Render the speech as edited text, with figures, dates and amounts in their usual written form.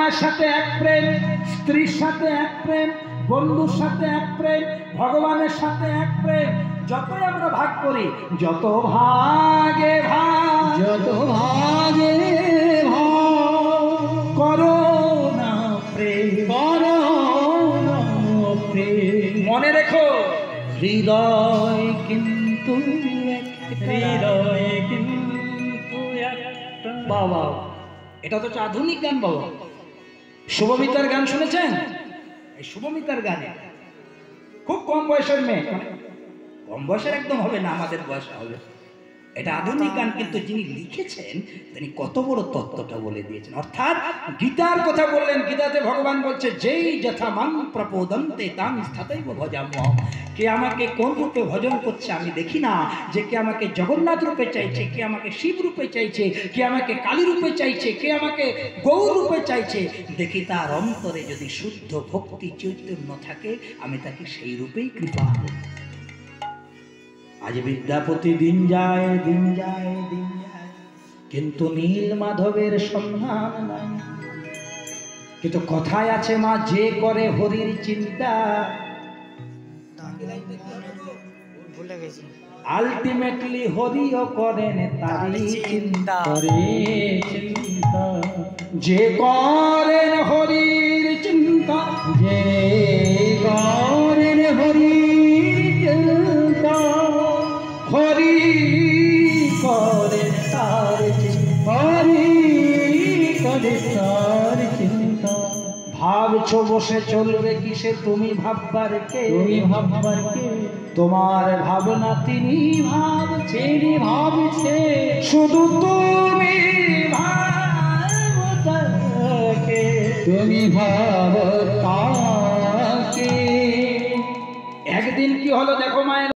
মায়ের সাথে এক প্রেম, স্ত্রীর সাথে এক প্রেম, বন্ধুর সাথে এক প্রেম, ভগবানের সাথে এক প্রেম। যতই আমরা ভাগ করি, যত ভাগে ভাগ, যত ভাগে ভাগ করো না প্রেম, করো না প্রেম। মনে রেখো হৃদয় কিন্তু হৃদয় কিন্তু একটা। বাবা, এটা তো আধুনিক গান বাবা। শুভমিতার গান শুনেছেন? এই শুভমিতার গানে খুব কম বয়সের মেয়ে, কম বয়সের একদম হবে না, আমাদের বয়স হবে। এটা আধুনিক গান, কিন্তু যিনি লিখেছেন তিনি কত বড় তত্ত্বটা বলে দিয়েছেন। অর্থাৎ গীতার কথা বললেন। গীতাতে ভগবান বলছে, যেই যথা মাং প্রপোদন্তে তাং স্থাতৈব ভজাম্যহম। কে আমাকে কোন রূপে ভজন করছে আমি দেখি না, যে কে আমাকে জগন্নাথ রূপে চাইছে, কে আমাকে শিব রূপে চাইছে, কে আমাকে কালী রূপে চাইছে, কে আমাকে গৌর রূপে চাইছে, দেখি তার অন্তরে যদি শুদ্ধ ভক্তি চৈতন্য থাকে, আমি তাকে সেই রূপেই কৃপা করি। আজ বিদ্যাপতি দিন যায় দিন যায় দিন যায়, কিন্তু নীল মাধবের সন্ধান নাই। কিন্তু কথায় আছে মা, যে করে হরির চিন্তা, আলটিমেটলি হরিও করেন তারই চিন্তা। যে করেন হরির চিন্তা, যে করেন হরির চিন্তা, হরি করে তার চিন্তা, হরি করে তার চিন্তা। ভাবছো বসে চলবে কিসে, তুমি ভাববার কে, তুমি ভাববার কে, তোমার ভাবনা তিনি ভাবছে, তিনি ভাবছে, শুধু তুমি ভাবো তাকে, তুমি ভাবো তাকে। একদিন কি হলো দেখো মায়ের